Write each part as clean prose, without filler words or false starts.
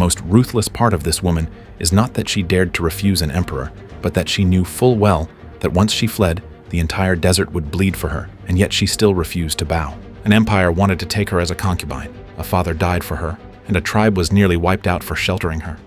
most ruthless part of this woman is not that she dared to refuse an emperor, but that she knew full well that once she fled, the entire desert would bleed for her, and yet she still refused to bow. An empire wanted to take her as a concubine, a father died for her, and a tribe was nearly wiped out for sheltering her.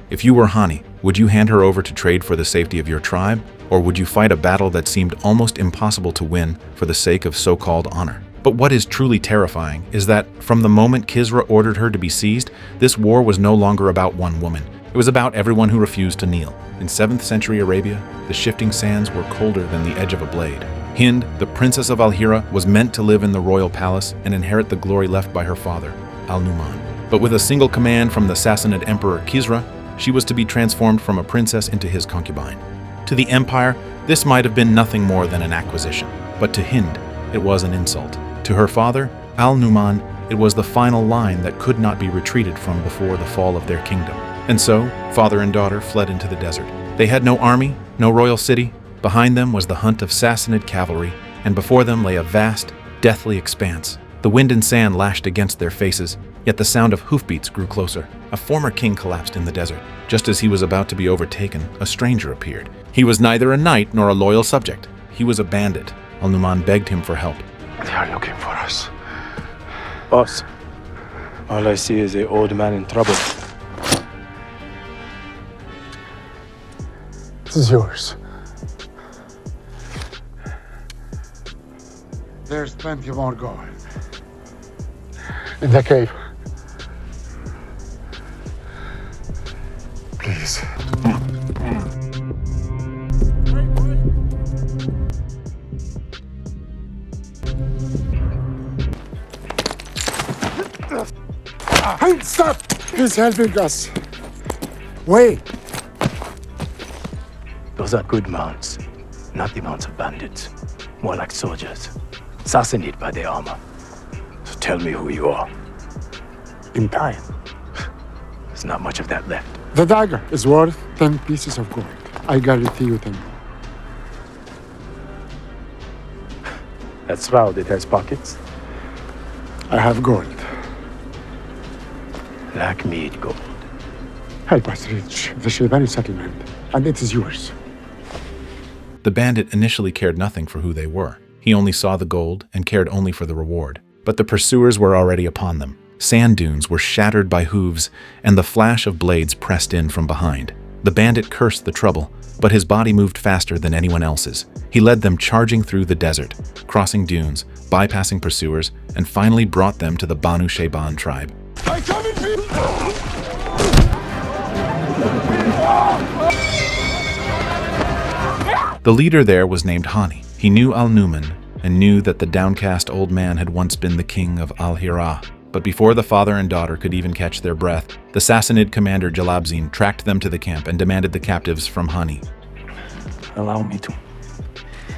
If you were Hani, would you hand her over to trade for the safety of your tribe, or would you fight a battle that seemed almost impossible to win for the sake of so-called honor? But what is truly terrifying is that from the moment Kisra ordered her to be seized, this war was no longer about one woman. It was about everyone who refused to kneel. In 7th century Arabia, the shifting sands were colder than the edge of a blade. Hind, the princess of Al-Hira, was meant to live in the royal palace and inherit the glory left by her father, Al-Numan. But with a single command from the Sassanid Emperor Kisra, she was to be transformed from a princess into his concubine. To the empire, this might have been nothing more than an acquisition, but to Hind, it was an insult. To her father, Al-Numan, it was the final line that could not be retreated from before the fall of their kingdom. And so, father and daughter fled into the desert. They had no army, no royal city. Behind them was the hunt of Sassanid cavalry, and before them lay a vast, deathly expanse. The wind and sand lashed against their faces, yet the sound of hoofbeats grew closer. A former king collapsed in the desert. Just as he was about to be overtaken, a stranger appeared. He was neither a knight nor a loyal subject. He was a bandit. Al-Numan begged him for help. They are looking for us. Boss, all I see is an old man in trouble. This is yours. There's plenty more gold. In the cave. Please. Hey, stop! He's helping us. Wait. Those are good mounts, not the mounts of bandits. More like soldiers, assassinated by their armor. So tell me who you are. In time. There's not much of that left. The dagger is worth 10 pieces of gold. I guarantee you 10. That's proud it has pockets. I have gold. Black meat gold. Help us reach the Shebani settlement, and it is yours. The bandit initially cared nothing for who they were. He only saw the gold and cared only for the reward. But the pursuers were already upon them. Sand dunes were shattered by hooves, and the flash of blades pressed in from behind. The bandit cursed the trouble, but his body moved faster than anyone else's. He led them charging through the desert, crossing dunes, bypassing pursuers, and finally brought them to the Banu Shayban tribe. I come in peace! The leader there was named Hani. He knew Al-Numan and knew that the downcast old man had once been the king of Al-Hira. But before the father and daughter could even catch their breath, the Sassanid commander Jalabzin tracked them to the camp and demanded the captives from Hani. Allow me to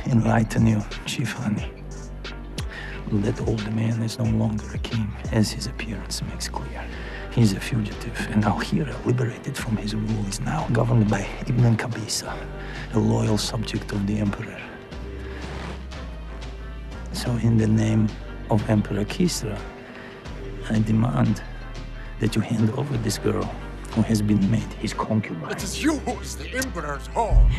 enlighten you, Chief Hani. That old man is no longer a king, as his appearance makes clear. He's a fugitive, and Al-Hira, liberated from his rule, is now governed by Ibn Qabisa, a loyal subject of the Emperor. So in the name of Emperor Kisra, I demand that you hand over this girl who has been made his concubine. It is you who is the Emperor's home.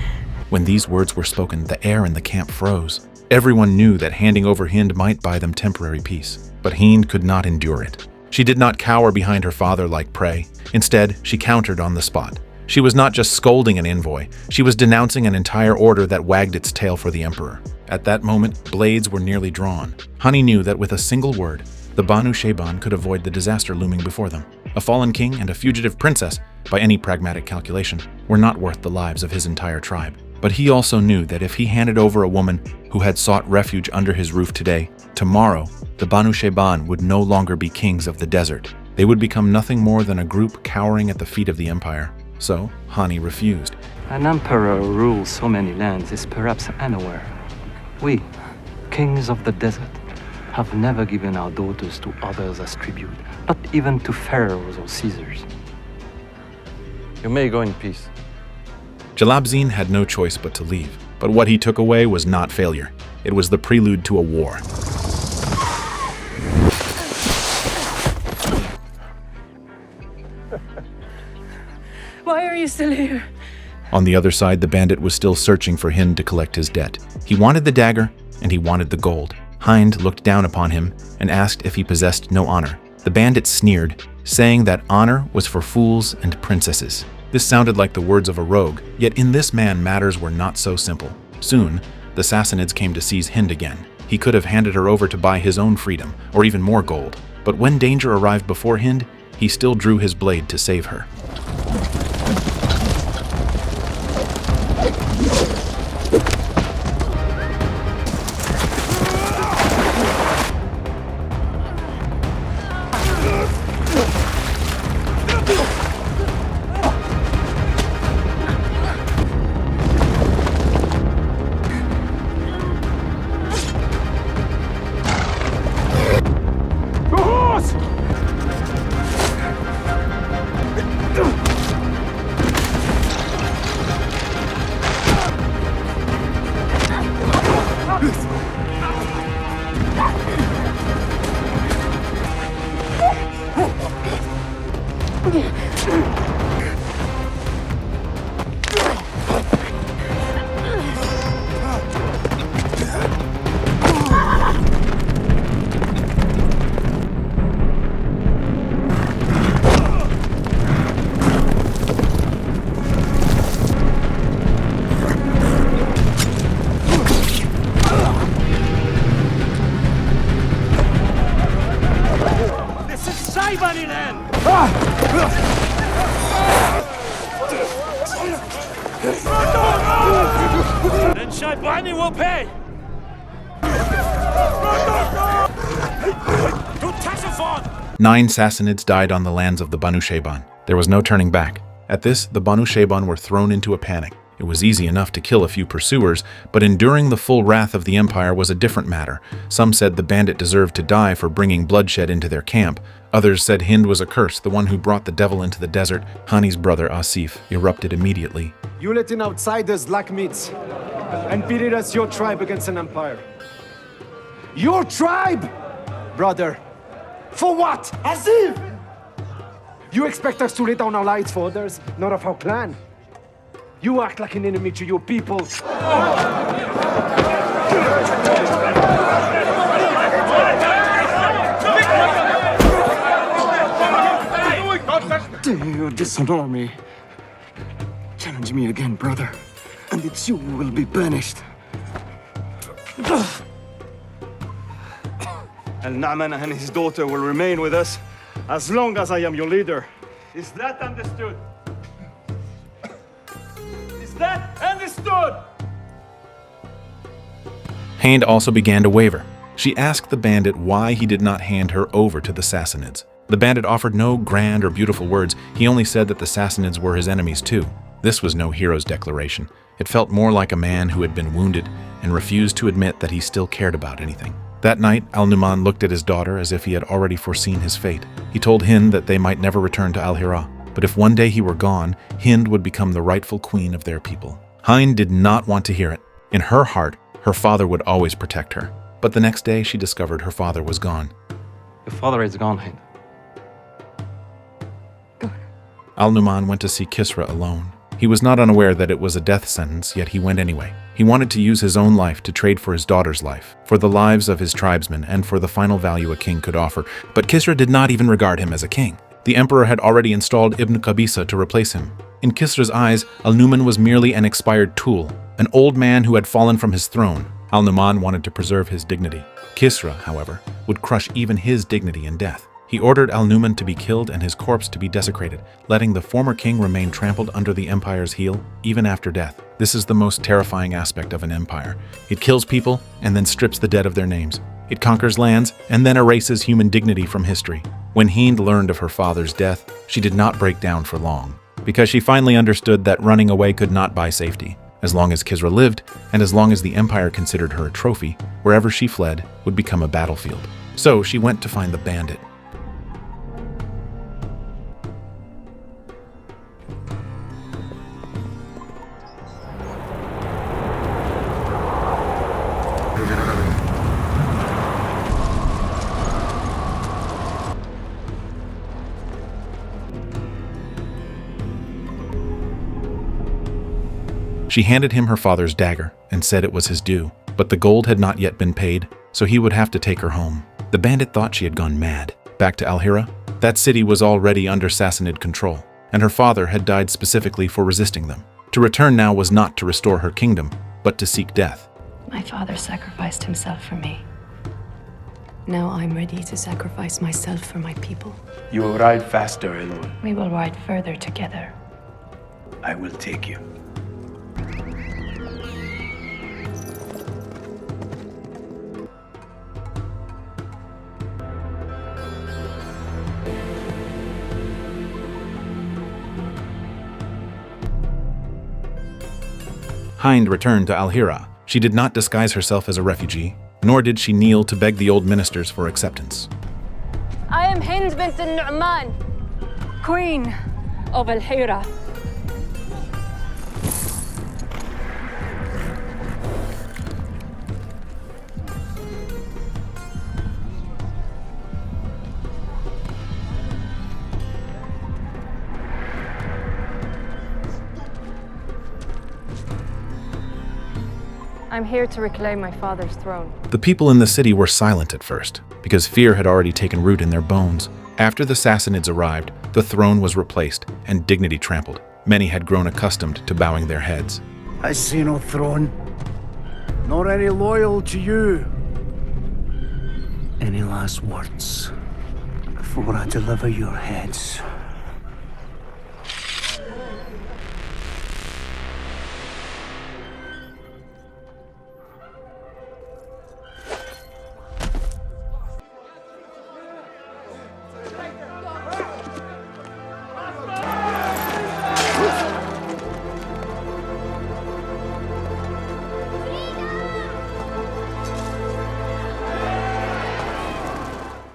When these words were spoken, the air in the camp froze. Everyone knew that handing over Hind might buy them temporary peace, but Hind could not endure it. She did not cower behind her father like prey. Instead, she countered on the spot. She was not just scolding an envoy, she was denouncing an entire order that wagged its tail for the emperor. At that moment, blades were nearly drawn. Hani knew that with a single word, the Banu Shayban could avoid the disaster looming before them. A fallen king and a fugitive princess, by any pragmatic calculation, were not worth the lives of his entire tribe. But he also knew that if he handed over a woman who had sought refuge under his roof today, tomorrow, the Banu Shayban would no longer be kings of the desert. They would become nothing more than a group cowering at the feet of the empire. So, Hani refused. An emperor who rules so many lands is perhaps unaware. We, kings of the desert, have never given our daughters to others as tribute, not even to pharaohs or Caesars. You may go in peace. Jalabzin had no choice but to leave. But what he took away was not failure. It was the prelude to a war. Why are you still here? On the other side, the bandit was still searching for Hind to collect his debt. He wanted the dagger, and he wanted the gold. Hind looked down upon him and asked if he possessed no honor. The bandit sneered, saying that honor was for fools and princesses. This sounded like the words of a rogue, yet in this man matters were not so simple. Soon, the Sassanids came to seize Hind again. He could have handed her over to buy his own freedom, or even more gold. But when danger arrived before Hind, he still drew his blade to save her. Then Shaibani will pay! To Tashafon! 9 Sassanids died on the lands of the Banu Shayban. There was no turning back. At this, the Banu Shayban were thrown into a panic. It was easy enough to kill a few pursuers, but enduring the full wrath of the empire was a different matter. Some said the bandit deserved to die for bringing bloodshed into their camp. Others said Hind was a curse, the one who brought the devil into the desert. Hani's brother, Asif, erupted immediately. You let in outsiders like meats and pitted us your tribe against an empire. Your tribe, brother. For what? Asif! You expect us to lay down our lives for others, not of our clan. You act like an enemy to your people. Dare you dishonor me? Challenge me again, brother, and it's you who will be banished. Al-Na'man and his daughter will remain with us as long as I am your leader. Is that understood? Is that understood? Hind also began to waver. She asked the bandit why he did not hand her over to the Sassanids. The bandit offered no grand or beautiful words. He only said that the Sassanids were his enemies too. This was no hero's declaration. It felt more like a man who had been wounded and refused to admit that he still cared about anything. That night, Al-Numan looked at his daughter as if he had already foreseen his fate. He told Hind that they might never return to Al-Hira, but if one day he were gone, Hind would become the rightful queen of their people. Hind did not want to hear it. In her heart, her father would always protect her. But the next day, she discovered her father was gone. Your father is gone, Hind. Al-Numan went to see Kisra alone. He was not unaware that it was a death sentence, yet he went anyway. He wanted to use his own life to trade for his daughter's life, for the lives of his tribesmen, and for the final value a king could offer. But Kisra did not even regard him as a king. The emperor had already installed Ibn Qabisa to replace him. In Kisra's eyes, Al-Numan was merely an expired tool, an old man who had fallen from his throne. Al-Numan wanted to preserve his dignity. Kisra, however, would crush even his dignity in death. He ordered Al-Numan to be killed and his corpse to be desecrated, letting the former king remain trampled under the empire's heel, even after death. This is the most terrifying aspect of an empire. It kills people and then strips the dead of their names. It conquers lands and then erases human dignity from history. When Hind learned of her father's death, she did not break down for long, because she finally understood that running away could not buy safety. As long as Kisra lived, and as long as the empire considered her a trophy, wherever she fled would become a battlefield. So she went to find the bandit. She handed him her father's dagger and said it was his due, but the gold had not yet been paid, so he would have to take her home. The bandit thought she had gone mad. Back to Al-Hira, that city was already under Sassanid control, and her father had died specifically for resisting them. To return now was not to restore her kingdom, but to seek death. My father sacrificed himself for me. Now I'm ready to sacrifice myself for my people. You will ride faster alone. We will ride further together. I will take you. Hind returned to Al-Hira. She did not disguise herself as a refugee, nor did she kneel to beg the old ministers for acceptance. I am Hind bint al-Nu'man, Queen of Al-Hira. I'm here to reclaim my father's throne. The people in the city were silent at first, because fear had already taken root in their bones. After the Sassanids arrived, the throne was replaced and dignity trampled. Many had grown accustomed to bowing their heads. I see no throne, nor any loyal to you. Any last words before I deliver your heads?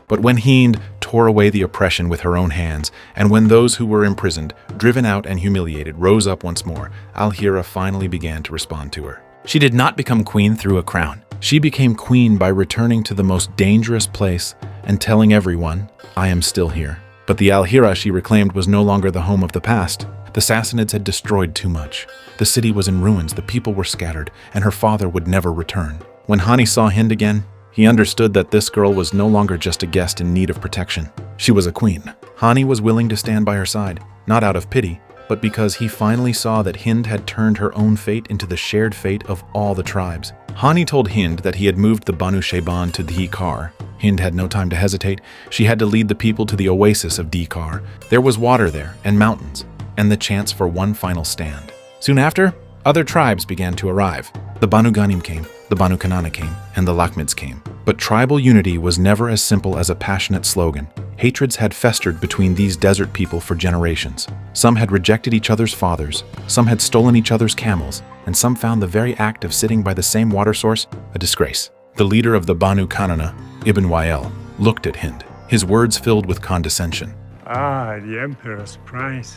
But when Hind tore away the oppression with her own hands, and when those who were imprisoned, driven out and humiliated, rose up once more, Al-Hira finally began to respond to her. She did not become queen through a crown. She became queen by returning to the most dangerous place and telling everyone, "I am still here." But the Al-Hira she reclaimed was no longer the home of the past. The Sassanids had destroyed too much. The city was in ruins, the people were scattered, and her father would never return. When Hani saw Hind again, he understood that this girl was no longer just a guest in need of protection. She was a queen. Hani was willing to stand by her side, not out of pity, but because he finally saw that Hind had turned her own fate into the shared fate of all the tribes. Hani told Hind that he had moved the Banu Shayban to Dhikar. Hind had no time to hesitate. She had to lead the people to the oasis of Dhikar. There was water there, and mountains, and the chance for one final stand. Soon after, other tribes began to arrive. The Banu Ghanim came, the Banu Kanana came, and the Lakhmids came. But tribal unity was never as simple as a passionate slogan. Hatreds had festered between these desert people for generations. Some had rejected each other's fathers, some had stolen each other's camels, and some found the very act of sitting by the same water source a disgrace. The leader of the Banu Kanana, Ibn Wa'il, looked at Hind, his words filled with condescension. Ah, the Emperor's prize.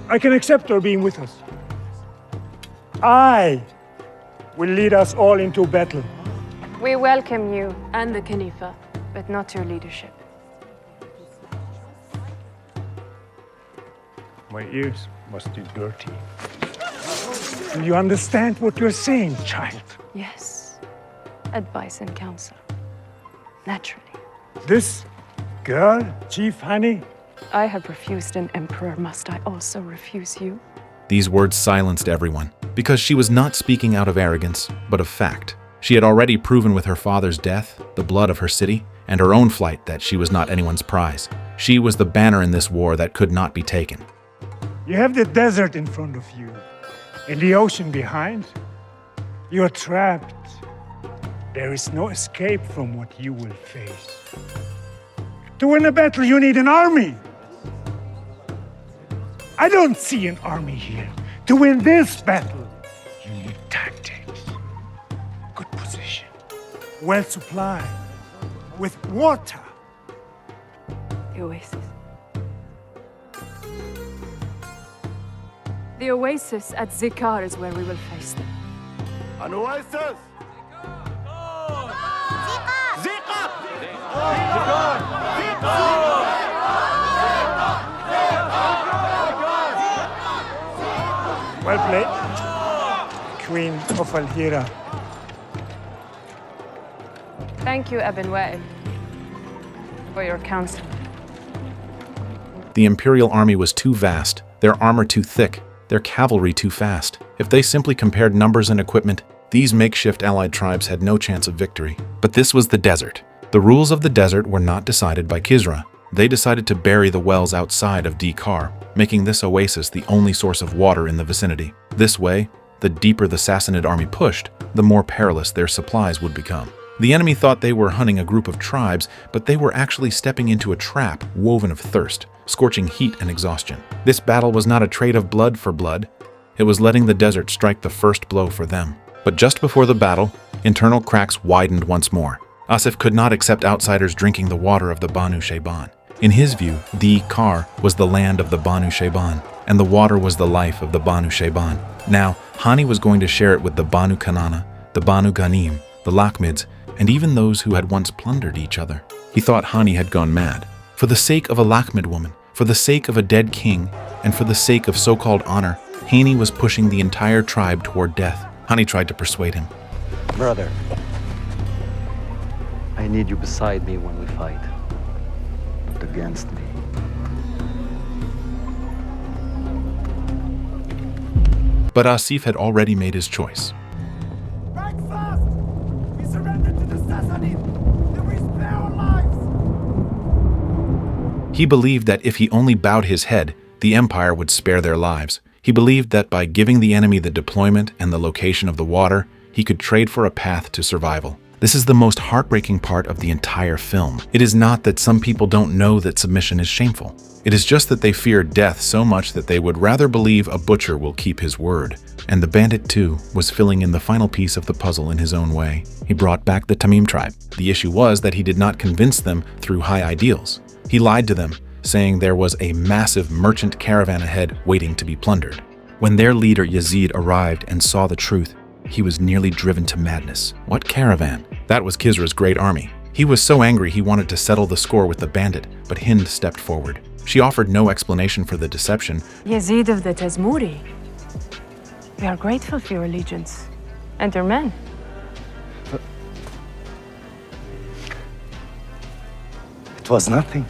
I can accept her being with us. I will lead us all into battle. We welcome you and the Khalifa, but not your leadership. My ears must be dirty. Do you understand what you're saying, child? Yes. Advice and counsel. Naturally. This girl, Chief Hani? I have refused an emperor. Must I also refuse you? These words silenced everyone, because she was not speaking out of arrogance, but of fact. She had already proven with her father's death, the blood of her city, and her own flight that she was not anyone's prize. She was the banner in this war that could not be taken. You have the desert in front of you, and the ocean behind. You're trapped. There is no escape from what you will face. To win a battle, you need an army. I don't see an army here. To win this battle, you need tactics, good position, well supplied, with water. The oasis. The oasis at Dhikar is where we will face them. An oasis! Well plate, Queen of Al-Hira. Thank you, Ibn Wa'il, for your counsel. The Imperial army was too vast, their armor too thick, their cavalry too fast. If they simply compared numbers and equipment, these makeshift allied tribes had no chance of victory. But this was the desert. The rules of the desert were not decided by Kisra. They decided to bury the wells outside of Dhikar, making this oasis the only source of water in the vicinity. This way, the deeper the Sassanid army pushed, the more perilous their supplies would become. The enemy thought they were hunting a group of tribes, but they were actually stepping into a trap woven of thirst, scorching heat and exhaustion. This battle was not a trade of blood for blood. It was letting the desert strike the first blow for them. But just before the battle, internal cracks widened once more. Asif could not accept outsiders drinking the water of the Banu Shayban. In his view, Dhikar was the land of the Banu Shayban, and the water was the life of the Banu Shayban. Now, Hani was going to share it with the Banu Kanana, the Banu Ghanim, the Lakhmids, and even those who had once plundered each other. He thought Hani had gone mad. For the sake of a Lakhmid woman, for the sake of a dead king, and for the sake of so-called honor, Hani was pushing the entire tribe toward death. Hani tried to persuade him. Brother, I need you beside me when we fight. Not against me. But Asif had already made his choice. He believed that if he only bowed his head, the Empire would spare their lives. He believed that by giving the enemy the deployment and the location of the water, he could trade for a path to survival. This is the most heartbreaking part of the entire film. It is not that some people don't know that submission is shameful. It is just that they fear death so much that they would rather believe a butcher will keep his word. And the bandit, too, was filling in the final piece of the puzzle in his own way. He brought back the Tamim tribe. The issue was that he did not convince them through high ideals. He lied to them, saying there was a massive merchant caravan ahead waiting to be plundered. When their leader Yazid arrived and saw the truth, he was nearly driven to madness. What caravan? That was Kisra's great army. He was so angry he wanted to settle the score with the bandit, but Hind stepped forward. She offered no explanation for the deception. Yazid of the Tazmuri. We are grateful for your allegiance and your men. It was nothing.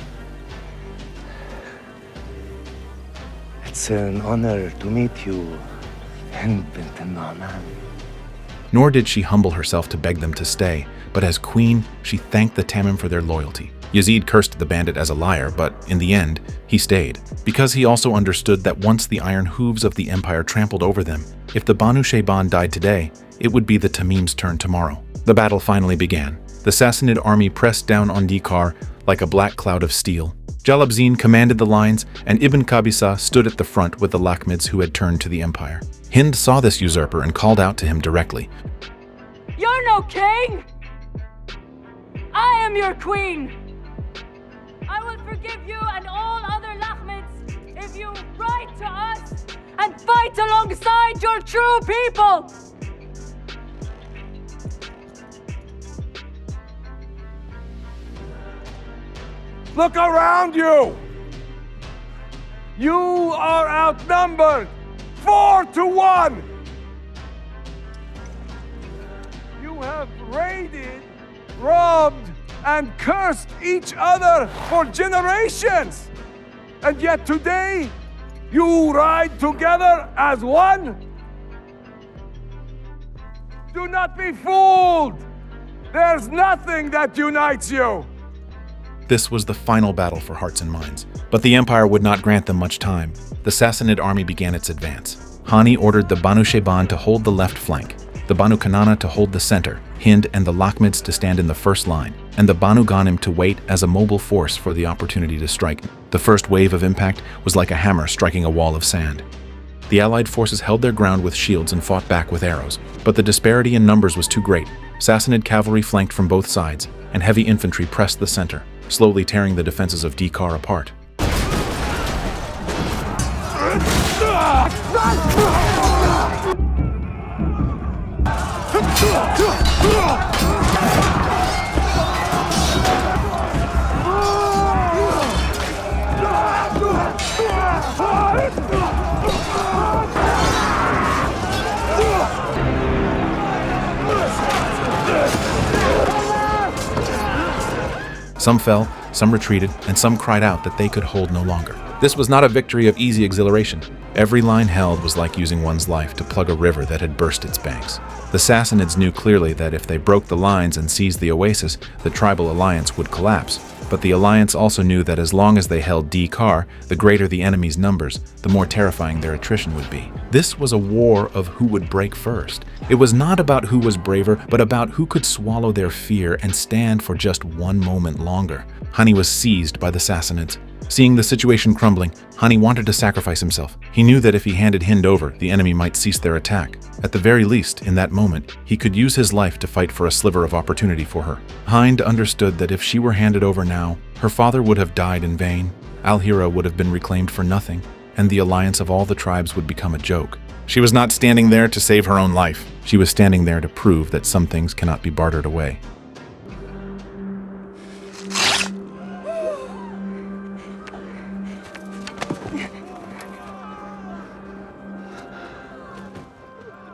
It's an honor to meet you, Hind bint al-Nu'man. Nor did she humble herself to beg them to stay, but as queen, she thanked the Tamim for their loyalty. Yazid cursed the bandit as a liar, but in the end, he stayed, because he also understood that once the iron hooves of the empire trampled over them, if the Banu Shayban died today, it would be the Tamim's turn tomorrow. The battle finally began. The Sassanid army pressed down on Dhikar like a black cloud of steel. Jalabzin commanded the lines, and Ibn Qabisa stood at the front with the Lakhmids who had turned to the empire. Hind saw this usurper and called out to him directly. You're no king! I am your queen! I will forgive you and all other Lakhmids if you write to us and fight alongside your true people! Look around you! You are outnumbered 4-1! You have raided, robbed, and cursed each other for generations! And yet today, you ride together as one? Do not be fooled! There's nothing that unites you! This was the final battle for hearts and minds. But the Empire would not grant them much time. The Sassanid army began its advance. Hani ordered the Banu Shayban to hold the left flank, the Banu Kanana to hold the center, Hind and the Lakhmids to stand in the first line, and the Banu Ghanim to wait as a mobile force for the opportunity to strike. The first wave of impact was like a hammer striking a wall of sand. The Allied forces held their ground with shields and fought back with arrows, but the disparity in numbers was too great. Sassanid cavalry flanked from both sides, and heavy infantry pressed the center, slowly tearing the defenses of Dhikar apart. Some fell, some retreated, and some cried out that they could hold no longer. This was not a victory of easy exhilaration. Every line held was like using one's life to plug a river that had burst its banks. The Sassanids knew clearly that if they broke the lines and seized the oasis, the tribal alliance would collapse. But the alliance also knew that as long as they held Dhikar, the greater the enemy's numbers, the more terrifying their attrition would be. This was a war of who would break first. It was not about who was braver, but about who could swallow their fear and stand for just one moment longer. Hani was seized by the Sassanids. Seeing the situation crumbling, Hani wanted to sacrifice himself. He knew that if he handed Hind over, the enemy might cease their attack. At the very least, in that moment, he could use his life to fight for a sliver of opportunity for her. Hind understood that if she were handed over now, her father would have died in vain, Al-Hira would have been reclaimed for nothing, and the alliance of all the tribes would become a joke. She was not standing there to save her own life. She was standing there to prove that some things cannot be bartered away.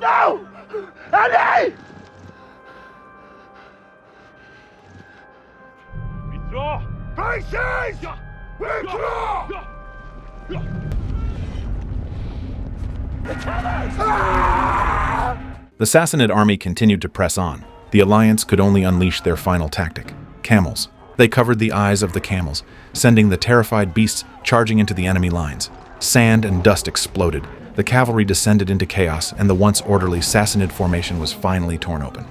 No! Ali! Withdraw! Faces! Withdraw! The Sassanid army continued to press on. The alliance could only unleash their final tactic: camels. They covered the eyes of the camels, sending the terrified beasts charging into the enemy lines. Sand and dust exploded. The cavalry descended into chaos, and the once orderly Sassanid formation was finally torn open.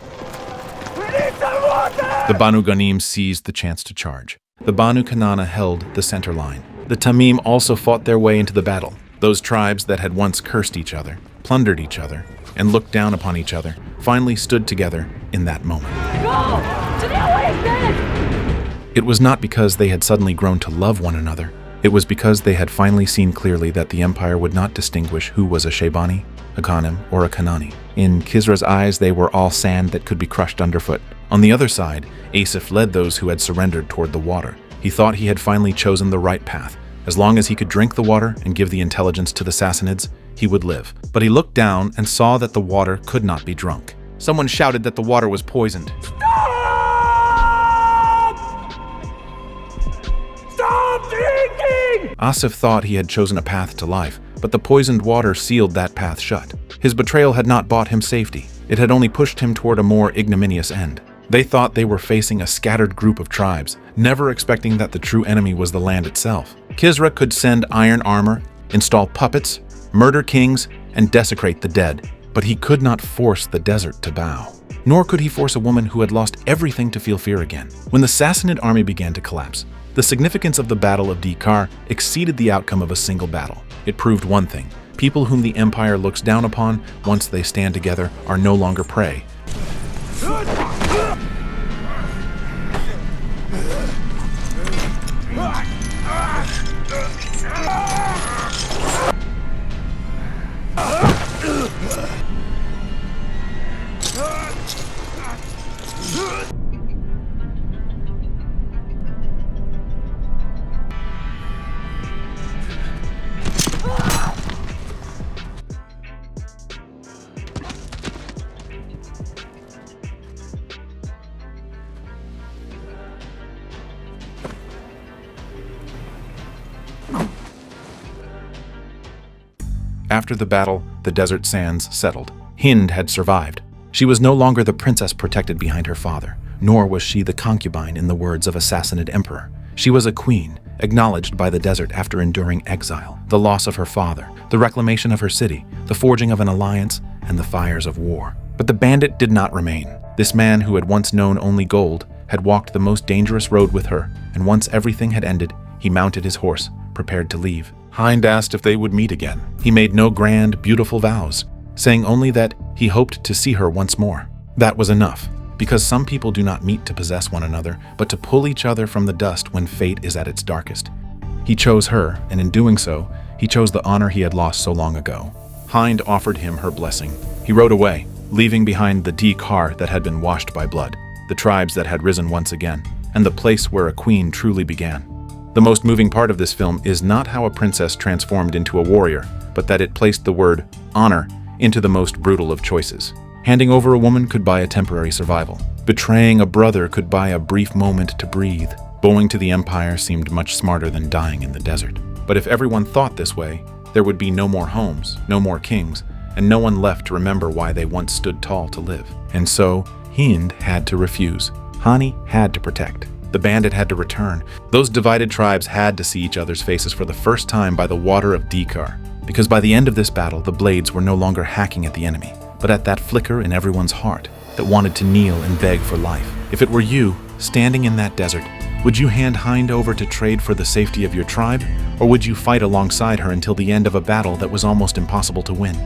The Banu Ghanim seized the chance to charge. The Banu Kanana held the center line. The Tamim also fought their way into the battle. Those tribes that had once cursed each other, plundered each other, and looked down upon each other, finally stood together in that moment. It was not because they had suddenly grown to love one another. It was because they had finally seen clearly that the empire would not distinguish who was a Shaybani, a Ghanem, or a Kanani. In Kisra's eyes, they were all sand that could be crushed underfoot. On the other side, Asif led those who had surrendered toward the water. He thought he had finally chosen the right path. As long as he could drink the water and give the intelligence to the Sassanids, he would live. But he looked down and saw that the water could not be drunk. Someone shouted that the water was poisoned. Stop drinking! Asif thought he had chosen a path to life, but the poisoned water sealed that path shut. His betrayal had not bought him safety. It had only pushed him toward a more ignominious end. They thought they were facing a scattered group of tribes, never expecting that the true enemy was the land itself. Kisra could send iron armor, install puppets, murder kings, and desecrate the dead, but he could not force the desert to bow. Nor could he force a woman who had lost everything to feel fear again. When the Sassanid army began to collapse, the significance of the Battle of Dhikar exceeded the outcome of a single battle. It proved one thing: people whom the Empire looks down upon, once they stand together, are no longer prey. After the battle, the desert sands settled. Hind had survived. She was no longer the princess protected behind her father, nor was she the concubine in the words of a Sassanid emperor. She was a queen, acknowledged by the desert after enduring exile, the loss of her father, the reclamation of her city, the forging of an alliance, and the fires of war. But the bandit did not remain. This man who had once known only gold had walked the most dangerous road with her, and once everything had ended, he mounted his horse, prepared to leave. Hind asked if they would meet again. He made no grand, beautiful vows, saying only that he hoped to see her once more. That was enough, because some people do not meet to possess one another, but to pull each other from the dust when fate is at its darkest. He chose her, and in doing so, he chose the honor he had lost so long ago. Hind offered him her blessing. He rode away, leaving behind the Dhikar that had been washed by blood, the tribes that had risen once again, and the place where a queen truly began. The most moving part of this film is not how a princess transformed into a warrior, but that it placed the word honor into the most brutal of choices. Handing over a woman could buy a temporary survival. Betraying a brother could buy a brief moment to breathe. Bowing to the Empire seemed much smarter than dying in the desert. But if everyone thought this way, there would be no more homes, no more kings, and no one left to remember why they once stood tall to live. And so, Hind had to refuse. Hani had to protect. The bandit had to return. Those divided tribes had to see each other's faces for the first time by the water of Dhikar. Because by the end of this battle, the blades were no longer hacking at the enemy, but at that flicker in everyone's heart that wanted to kneel and beg for life. If it were you, standing in that desert, would you hand Hind over to trade for the safety of your tribe, or would you fight alongside her until the end of a battle that was almost impossible to win?